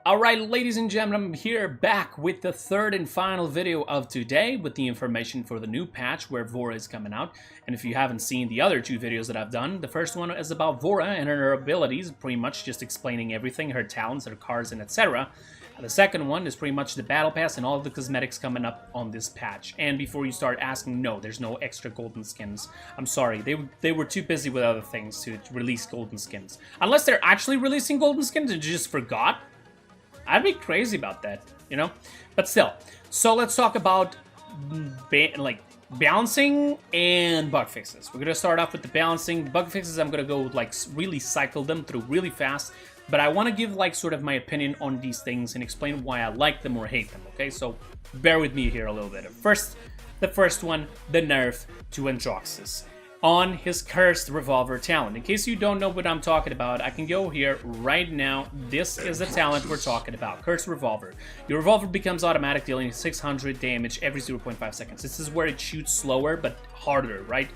Alright, ladies and gentlemen, I'm here back with the third and final video of today with the information for the new patch where Vora is coming out. And if you haven't seen the other two videos that I've done, the first one is about Vora and her abilities, pretty much just explaining everything, her talents, her cards, and etc. The second one is pretty much the battle pass and all of the cosmetics coming up on this patch. And before you start asking, no, there's no extra golden skins. I'm sorry, they were too busy with other things to release golden skins. Unless they're actually releasing golden skins and just forgot. I'd be crazy about that, you know? But still, so let's talk about balancing and bug fixes. We're gonna start off with the balancing. Bug fixes, I'm gonna go really cycle them through really fast, but I want to give sort of my opinion on these things and explain why I like them or hate them, okay? So bear with me here a little bit. First, the first one, the nerf to Androxus on his cursed revolver talent. In case you don't know what I'm talking about, I can go here right now. This is the talent we're talking about, cursed revolver. Your revolver becomes automatic, dealing 600 damage every 0.5 seconds. This is where it shoots slower but harder, right?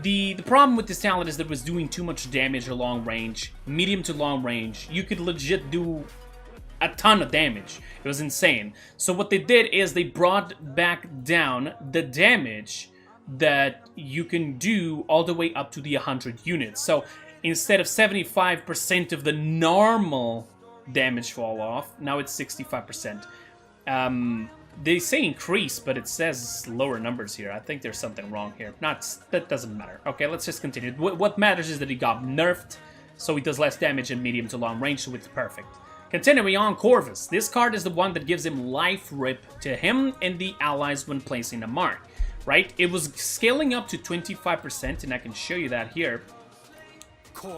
The problem with this talent is that it was doing too much damage at long range, medium to long range. You could legit do a ton of damage. It was insane. So what they did is they brought back down the damage that you can do all the way up to the 100 units. So instead of 75% of the normal damage fall off, now it's 65%. They say increase, but it says lower numbers here. I think there's something wrong here. That doesn't matter. Okay, let's just continue. What matters is that he got nerfed, so he does less damage in medium to long range, so it's perfect. Continuing on, Corvus. This card is the one that gives him life rip to him and the allies when placing a mark. Right? It was scaling up to 25%, and I can show you that here.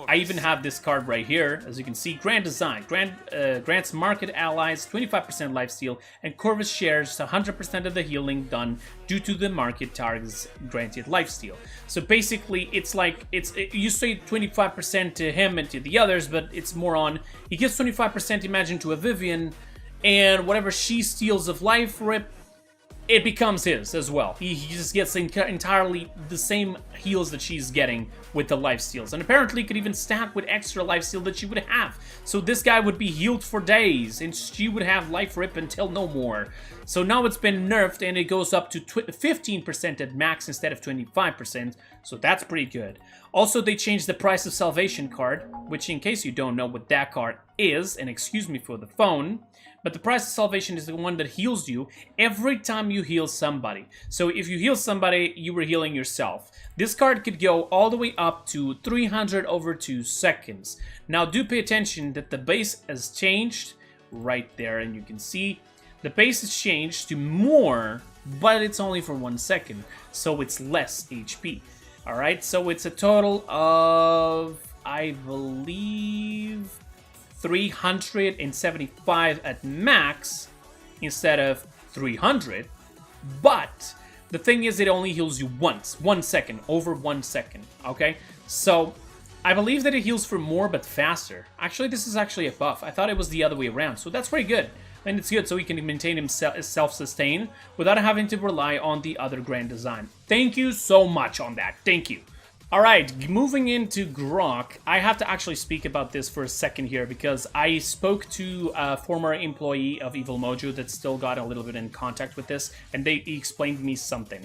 I even have this card right here, as you can see. Grand Design. Grants market allies 25% lifesteal, and Corvus shares 100% of the healing done due to the market target's granted lifesteal. So basically, you say 25% to him and to the others, but it's more on, he gives 25%, imagine, to a Vivian, and whatever she steals of life rip, it becomes his as well. He just gets entirely the same heals that she's getting with the lifesteals. And apparently could even stack with extra lifesteal that she would have. So this guy would be healed for days, and she would have life rip until no more. So now it's been nerfed, and it goes up to 15% at max instead of 25%. So that's pretty good. Also, they changed the price of salvation card, which, in case you don't know what that card is, and excuse me for the phone, but the price of salvation is the one that heals you every time you heal somebody. So if you heal somebody, you were healing yourself. This card could go all the way up to 300 over 2 seconds. Now do pay attention that the base has changed right there, and you can see the base has changed to more, but it's only for 1 second, so it's less HP. Alright, so it's a total of, I believe, 375 at max instead of 300, but the thing is it only heals you once, 1 second, over 1 second, okay? So I believe that it heals for more but faster. Actually, this is actually a buff. I thought it was the other way around, so that's pretty good. And it's good so he can maintain himself self-sustain without having to rely on the other grand design. Thank you so much on that. Thank you. Alright, moving into Grohk, I have to actually speak about this for a second here because I spoke to a former employee of Evil Mojo that still got a little bit in contact with this, and he explained me something.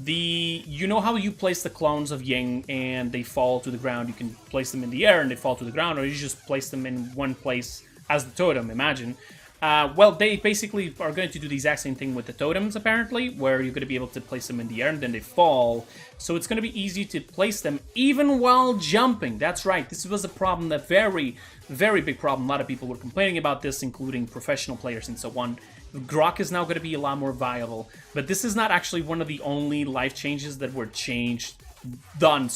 You know how you place the clones of Ying and they fall to the ground? You can place them in the air and they fall to the ground, or you just place them in one place as the totem, imagine. Well, they basically are going to do the exact same thing with the totems, apparently, where you're going to be able to place them in the air and then they fall. So it's going to be easy to place them even while jumping. That's right. This was a problem, a very, very big problem. A lot of people were complaining about this, including professional players and so on. Grohk is now going to be a lot more viable, but this is not actually one of the only life changes that were done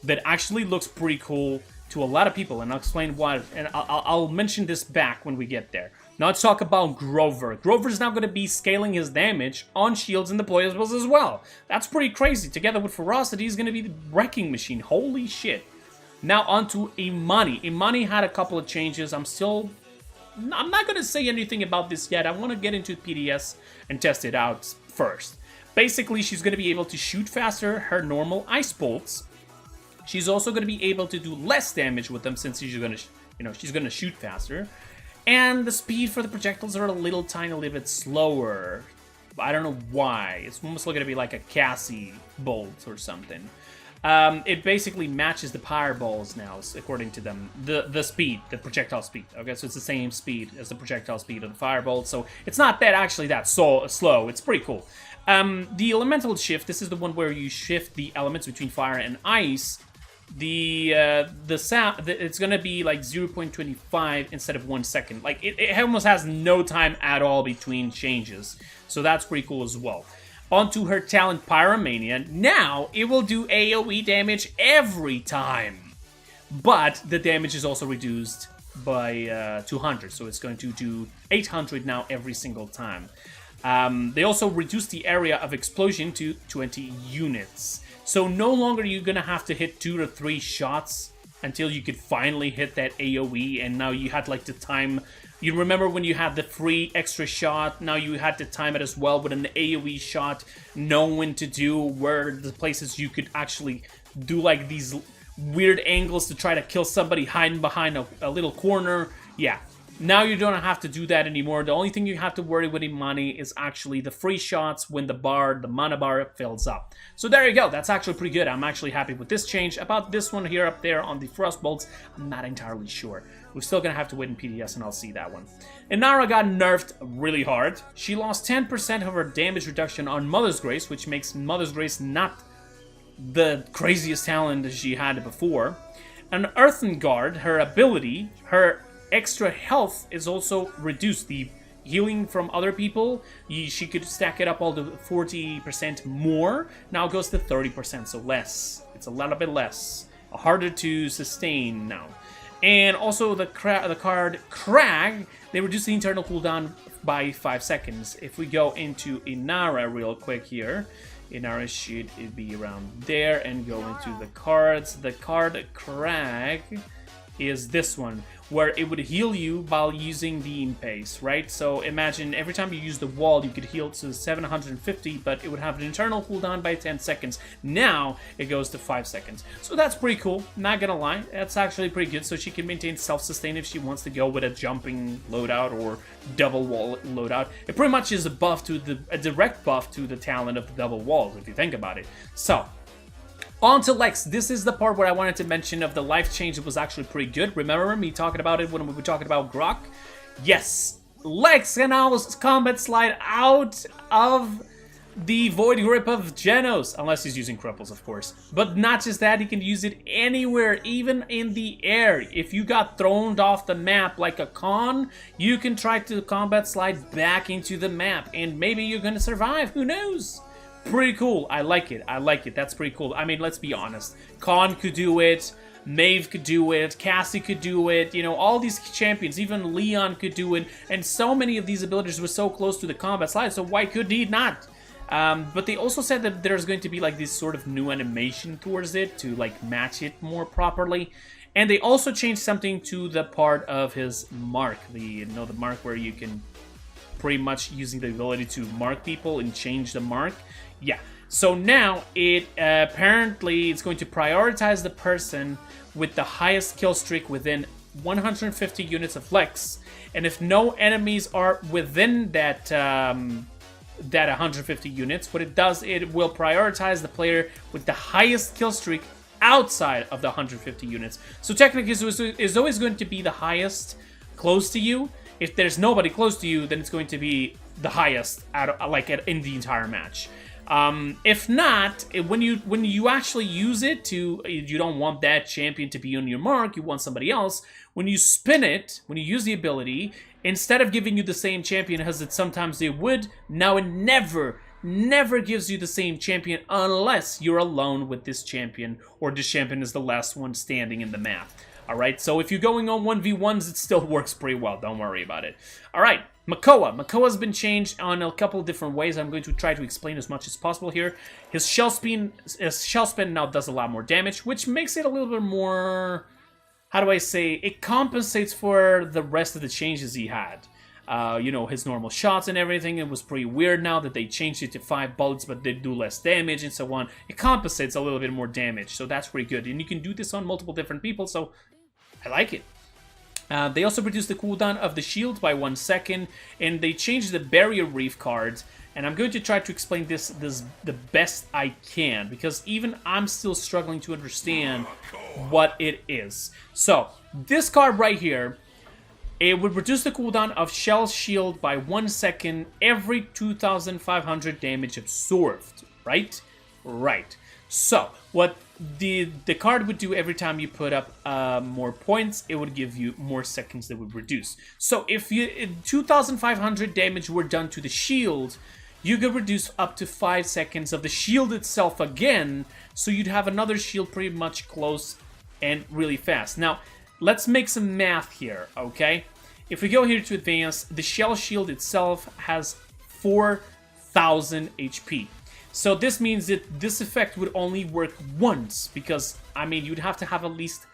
that actually looks pretty cool to a lot of people, and I'll explain why, and I'll mention this back when we get there. Now let's talk about Grover. Grover's now going to be scaling his damage on shields and deployables as well. That's pretty crazy. Together with Ferocity, he's going to be the wrecking machine. Holy shit. Now on to Imani. Imani had a couple of changes. I'm not going to say anything about this yet. I want to get into PDS and test it out first. Basically, she's going to be able to shoot faster her normal ice bolts. She's also going to be able to do less damage with them since she's going to, she's going to shoot faster. And the speed for the projectiles are a little tiny bit slower. I don't know why. It's almost going to be like a Cassie bolt or something. It basically matches the fireballs now, according to them. The speed, the projectile speed. Okay, so it's the same speed as the projectile speed of the firebolt. So it's not that slow. It's pretty cool. The elemental shift. This is the one where you shift the elements between fire and ice. It's gonna be like 0.25 instead of 1 second. Like it almost has no time at all between changes. So that's pretty cool as well. Onto her talent Pyromania. Now it will do AoE damage every time, but the damage is also reduced by 200. So it's going to do 800 now every single time. They also reduced the area of explosion to 20 units. So no longer you're gonna have to hit 2 to 3 shots until you could finally hit that AoE, and now you had like the time. You remember when you had the free extra shot, now you had to time it as well with an AoE shot, know when to do, where the places you could actually do like these weird angles to try to kill somebody hiding behind a little corner. Yeah. Now you don't have to do that anymore. The only thing you have to worry with Imani is actually the free shots when the mana bar fills up. So there you go. That's actually pretty good. I'm actually happy with this change. About this one here up there on the Frost Bolts, I'm not entirely sure. We're still going to have to wait in PDS and I'll see that one. Inara got nerfed really hard. She lost 10% of her damage reduction on Mother's Grace, which makes Mother's Grace not the craziest talent that she had before. And Earthen Guard, her ability, her extra health is also reduced. The healing from other people, she could stack it up all to 40% more. Now it goes to 30%, so less. It's a little bit less. Harder to sustain now. And also the card Crag, they reduce the internal cooldown by 5 seconds. If we go into Inara real quick here, Inara should be around there, and go into the cards. The card Crag is this one, where it would heal you while using the Impace, right? So imagine every time you use the wall, you could heal to 750, but it would have an internal cooldown by 10 seconds. Now it goes to 5 seconds. So that's pretty cool, not gonna lie. That's actually pretty good, so she can maintain self-sustain if she wants to go with a jumping loadout or double wall loadout. It pretty much is a direct buff to the talent of the double walls, if you think about it. So on to Lex. This is the part where I wanted to mention of the life change. It was actually pretty good. Remember me talking about it when we were talking about Grohk? Yes, Lex can now combat slide out of the Void Grip of Genos, unless he's using Cripples, of course. But not just that, he can use it anywhere, even in the air. If you got thrown off the map like a con, you can try to combat slide back into the map, and maybe you're gonna survive, who knows? Pretty cool. I like it. I like it. That's pretty cool. I mean, let's be honest. Khan could do it. Maeve could do it. Cassie could do it. You know, all these champions, even Leon could do it. And so many of these abilities were so close to the combat slide, so why could he not? But they also said that there's going to be like this sort of new animation towards it to like match it more properly. And they also changed something to the part of his mark. The mark where you can pretty much using the ability to mark people and change the mark. Yeah, so now it apparently it's going to prioritize the person with the highest kill streak within 150 units of Lex, and if no enemies are within that 150 units, what it does, it will prioritize the player with the highest kill streak outside of the 150 units. So technically, it's always going to be the highest close to you. If there's nobody close to you, then it's going to be the highest in the entire match. If not, when you actually use it you don't want that champion to be on your mark, you want somebody else. When you spin it, when you use the ability, instead of giving you the same champion as it sometimes it would, now it never gives you the same champion unless you're alone with this champion, or this champion is the last one standing in the map. Alright, so if you're going on 1v1s, it still works pretty well. Don't worry about it. Alright, Makoa. Makoa's been changed on a couple different ways. I'm going to try to explain as much as possible here. His shell spin now does a lot more damage, which makes it a little bit more... How do I say? It compensates for the rest of the changes he had. You know, his normal shots and everything. It was pretty weird now that they changed it to 5 bullets, but they do less damage and so on. It compensates a little bit more damage, so that's pretty good. And you can do this on multiple different people, so I like it. They also reduced the cooldown of the shield by 1 second, and they changed the barrier reef cards. And I'm going to try to explain this the best I can, because even I'm still struggling to understand what it is. So, this card right here, it would reduce the cooldown of Shell's shield by 1 second every 2,500 damage absorbed, right? Right. So, what the card would do every time you put up more points, it would give you more seconds that would reduce. So, if 2,500 damage were done to the shield, you could reduce up to 5 seconds of the shield itself again, so you'd have another shield pretty much close and really fast. Now, let's make some math here, okay? If we go here to advance, the shell shield itself has 4,000 HP. So this means that this effect would only work once, because, I mean, you'd have to have at least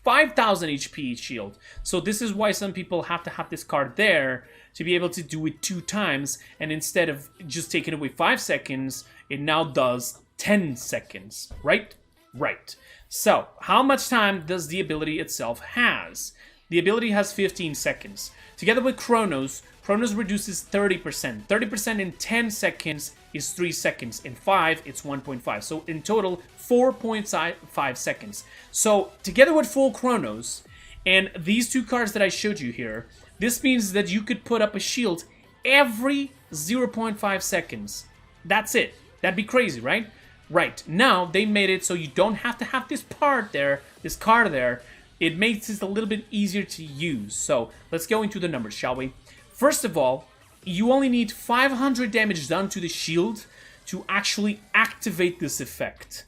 5,000 HP shield. So this is why some people have to have this card there to be able to do it 2 times, and instead of just taking away 5 seconds, it now does 10 seconds, right? Right. So, how much time does the ability itself has? The ability has 15 seconds. Together with Chronos, Chronos reduces 30%. 30% in 10 seconds is 3 seconds. In 5, it's 1.5. So in total, 4.5 seconds. So together with full Chronos, and these 2 cards that I showed you here, this means that you could put up a shield every 0.5 seconds. That's it. That'd be crazy, right? Right. Now, they made it so you don't have to have this part there, this card there. It makes it a little bit easier to use. So, let's go into the numbers, shall we? First of all, you only need 500 damage done to the shield to actually activate this effect.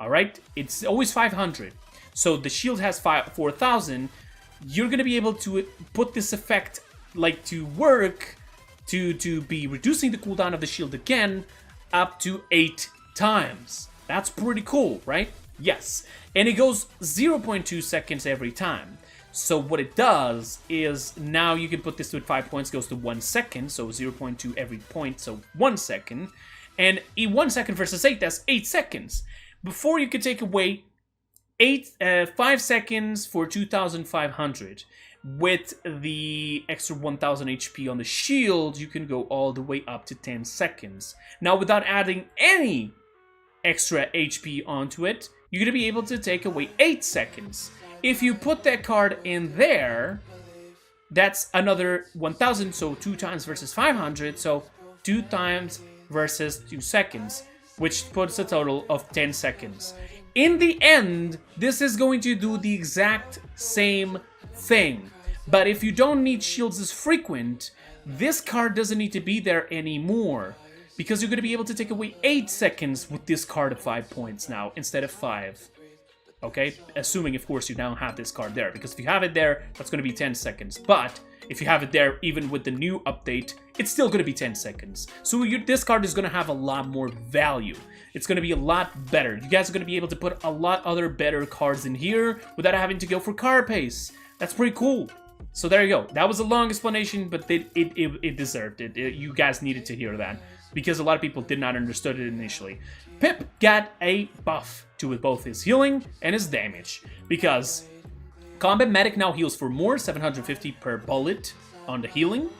Alright? It's always 500. So, the shield has 4,000. You're going to be able to put this effect, like, to work, to be reducing the cooldown of the shield again, up to 8 times. That's pretty cool, right? Yes. And it goes 0.2 seconds every time. So what it does is, now you can put this with 5 points, goes to 1 second, so 0.2 every point, so 1 second. And in 1 second versus 8, that's 8 seconds. Before, you could take away 5 seconds for 2,500. With the extra 1,000 HP on the shield, you can go all the way up to 10 seconds. Now, without adding any extra HP onto it, you're going to be able to take away 8 seconds. If you put that card in there, that's another 1,000, so 2 times versus 500, so 2 times versus 2 seconds, which puts a total of 10 seconds. In the end, this is going to do the exact same thing. But if you don't need shields as frequent, this card doesn't need to be there anymore, because you're going to be able to take away 8 seconds with this card of 5 points now, instead of 5. Okay? Assuming, of course, you now have this card there, because if you have it there, that's going to be 10 seconds. But if you have it there, even with the new update, it's still going to be 10 seconds. So this card is going to have a lot more value. It's going to be a lot better. You guys are going to be able to put a lot other better cards in here without having to go for card pace. That's pretty cool. So there you go. That was a long explanation, but it deserved it. You guys needed to hear that, because a lot of people did not understand it initially. Pip got a buff to both his healing and his damage, because Combat Medic now heals for more, 750 per bullet on the healing,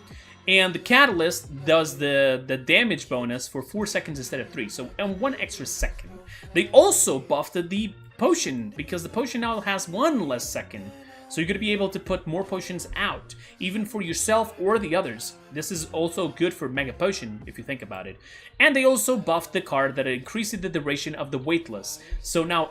and the Catalyst does the damage bonus for 4 seconds instead of 3, so and 1 extra second. They also buffed the potion, because the potion now has 1 less second. So you're going to be able to put more potions out, even for yourself or the others. This is also good for Mega Potion, if you think about it. And they also buffed the card that increases the duration of the weightless. So now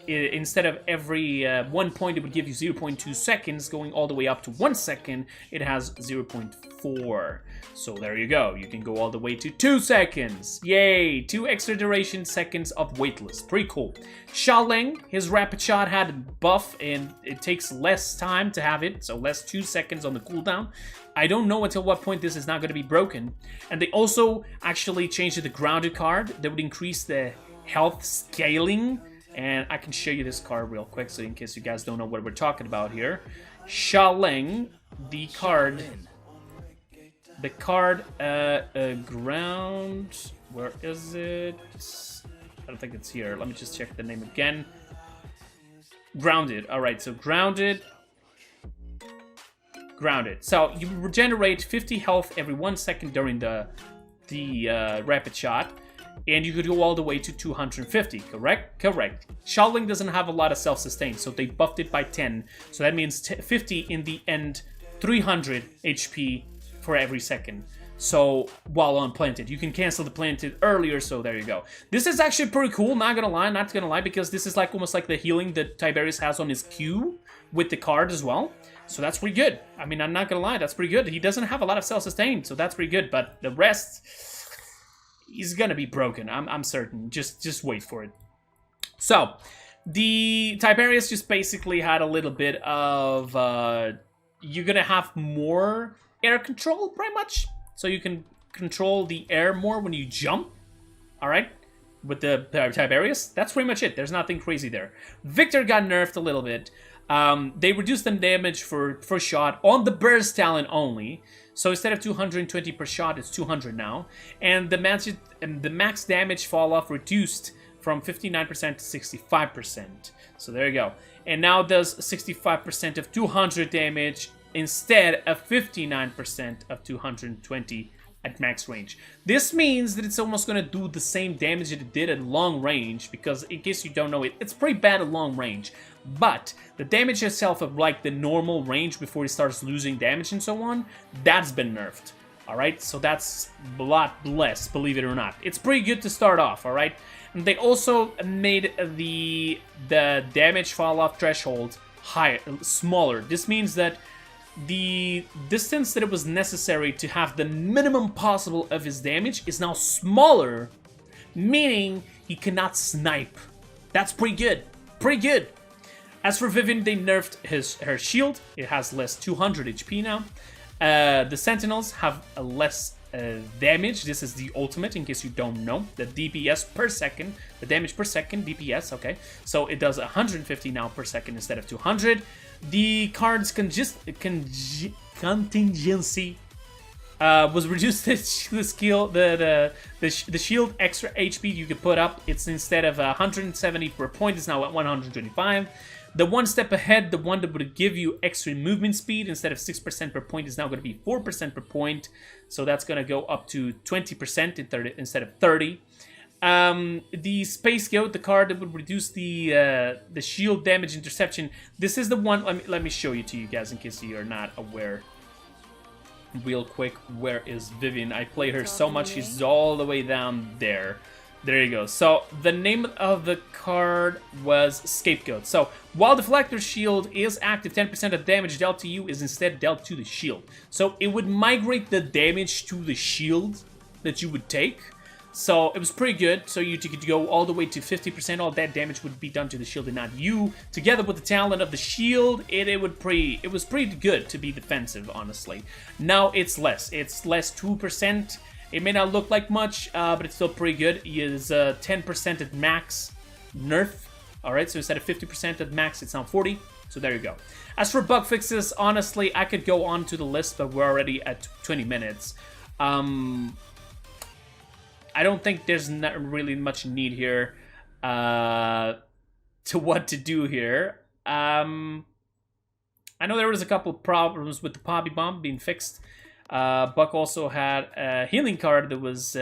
instead of every 1 point, it would give you 0.2 seconds, going all the way up to 1 second, it has 0.4. So there you go. You can go all the way to 2 seconds. Yay! 2 extra duration seconds of weightless. Pretty cool. Sha Lin, his rapid shot had a buff, and it takes less time to have it, so less 2 seconds on the cooldown. I don't know until what point this is not going to be broken. And they also actually changed the grounded card that would increase the health scaling. And I can show you this card real quick, so in case you guys don't know what we're talking about here. Sha Lin, the card, ground, where is it? I don't think it's here. Let me just check the name again. Grounded. All right, so grounded. Grounded. So you regenerate 50 health every 1 second during the rapid shot, and you could go all the way to 250. Correct? Correct. Sha Lin doesn't have a lot of self-sustain, so they buffed it by 10. So that means 50 in the end, 300 HP for every second. So while unplanted, you can cancel the planted earlier. So there you go. This is actually pretty cool. Not gonna lie, because this is like almost like the healing that Tiberius has on his Q with the card as well. So that's pretty good. I mean, I'm not gonna lie, that's pretty good. He doesn't have a lot of self-sustain, so that's pretty good. But the rest, he's gonna be broken. I'm certain. Just wait for it. So the Tiberius just basically had a little bit of you're gonna have more air control, pretty much. So you can control the air more when you jump. All right. With the Tiberius, that's pretty much it. There's nothing crazy there. Victor got nerfed a little bit. They reduced the damage for first shot on the burst talent only. So instead of 220 per shot, it's 200 now. And the max damage fall off reduced from 59% to 65%. So there you go. And now does 65% of 200 damage instead of 59% of 220 at max range. This means that it's almost going to do the same damage that it did at long range, because in case you don't know it, it's pretty bad at long range. But the damage itself of like the normal range before it starts losing damage and so on, that's been nerfed. Alright, so that's a lot less, believe it or not. It's pretty good to start off, alright? And they also made the damage fall off threshold higher, smaller. This means that the distance that it was necessary to have the minimum possible of his damage is now smaller, meaning he cannot snipe. That's pretty good. Pretty good. As for Vivian, they nerfed her shield. It has less 200 HP now. The Sentinels have a less damage. This is the ultimate, in case you don't know. The DPS per second, the damage per second, DPS, okay. So it does 150 now per second instead of 200. The card's contingency was reduced to the skill, the shield extra HP you could put up. It's instead of 170 per point, it's now at 125. The one step ahead, the one that would give you extra movement speed instead of 6% per point, is now going to be 4% per point. So that's going to go up to 20% instead of 30. The Space Goat, the card that would reduce the shield damage interception. This is the one. Let me show you to you guys in case you're not aware. Real quick, where is Vivian? I play her so much. She's all the way down there. There you go. So the name of the card was Scapegoat. So while Deflector Shield is active, 10% of damage dealt to you is instead dealt to the shield. So it would migrate the damage to the shield that you would take. So it was pretty good. So you could go all the way to 50%. All that damage would be done to the shield and not you. Together with the talent of the shield, it was pretty good to be defensive, honestly. Now it's less. It's less 2%. It may not look like much, but it's still pretty good. It is 10% at max nerf. Alright, so instead of 50% at max, it's now 40. So there you go. As for bug fixes, honestly, I could go on to the list, but we're already at 20 minutes. I don't think there's not really much need here to what to do here. I know there was a couple problems with the Poppy Bomb being fixed. Buck also had a healing card that was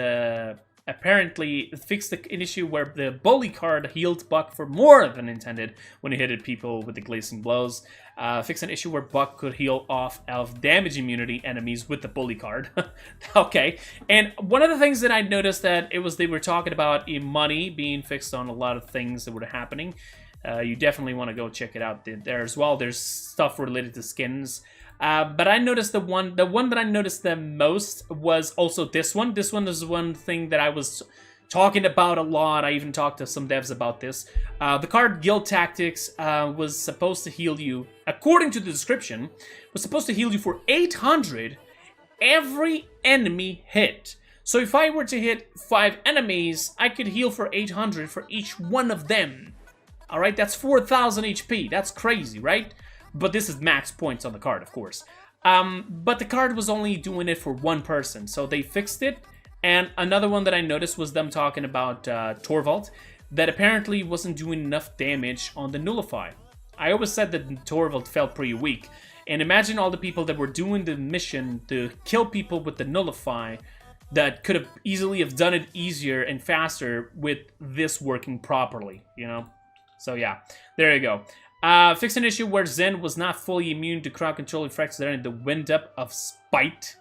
apparently fixed an issue where the bully card healed Buck for more than intended when he hit people with the glazing blows. Fixed an issue where Buck could heal off of damage immunity enemies with the bully card. Okay, and one of the things that I noticed that they were talking about Imani being fixed on a lot of things that were happening. You definitely want to go check it out there as well. There's stuff related to skins. But I noticed the one that I noticed the most was also this one. This one is one thing that I was talking about a lot. I even talked to some devs about this. The card Guild Tactics was supposed to heal you, according to the description, was supposed to heal you for 800 every enemy hit. So if I were to hit 5 enemies, I could heal for 800 for each one of them. Alright, that's 4,000 HP. That's crazy, right? But this is max points on the card, of course. But the card was only doing it for one person, so they fixed it. And another one that I noticed was them talking about Torvald, that apparently wasn't doing enough damage on the Nullify. I always said that Torvald felt pretty weak. And imagine all the people that were doing the mission to kill people with the Nullify that could have easily have done it easier and faster with this working properly, you know? So yeah, there you go. Fix an issue where Zen was not fully immune to crowd control effects that are in the wind up of Spite.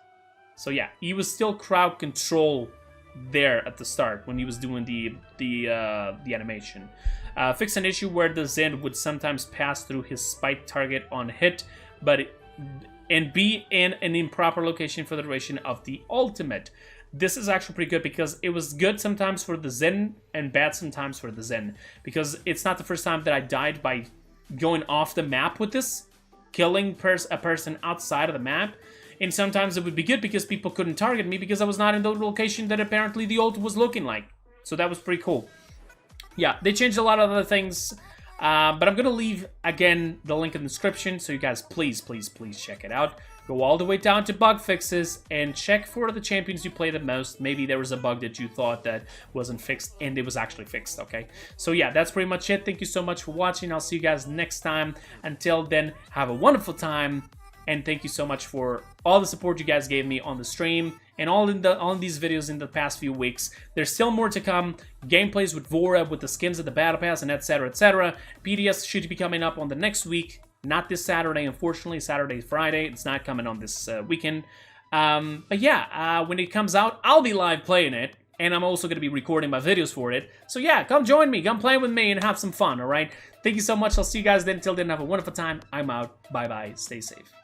So yeah, he was still crowd control there at the start when he was doing the animation. Fix an issue where the Zen would sometimes pass through his Spite target on hit, and be in an improper location for the duration of the ultimate. This is actually pretty good because it was good sometimes for the Zen and bad sometimes for the Zen. Because it's not the first time that I died by going off the map with this, killing a person outside of the map. And sometimes it would be good because people couldn't target me because I was not in the location that apparently the ult was looking like. So that was pretty cool. Yeah, they changed a lot of other things. But I'm going to leave, again, the link in the description, so you guys please, please, please check it out. Go all the way down to bug fixes and check for the champions you play the most. Maybe there was a bug that you thought that wasn't fixed, and it was actually fixed, okay? So yeah, that's pretty much it. Thank you so much for watching. I'll see you guys next time. Until then, have a wonderful time, and thank you so much for all the support you guys gave me on the stream and all these videos in the past few weeks. There's still more to come. Gameplays with Vora, with the skins of the Battle Pass, and etc, etc. PDS should be coming up on the next week. Not this Saturday, unfortunately. Saturday, Friday. It's not coming on this weekend. But yeah, when it comes out, I'll be live playing it. And I'm also going to be recording my videos for it. So yeah, come join me. Come play with me and have some fun, alright? Thank you so much. I'll see you guys then. Until then, have a wonderful time. I'm out. Bye-bye. Stay safe.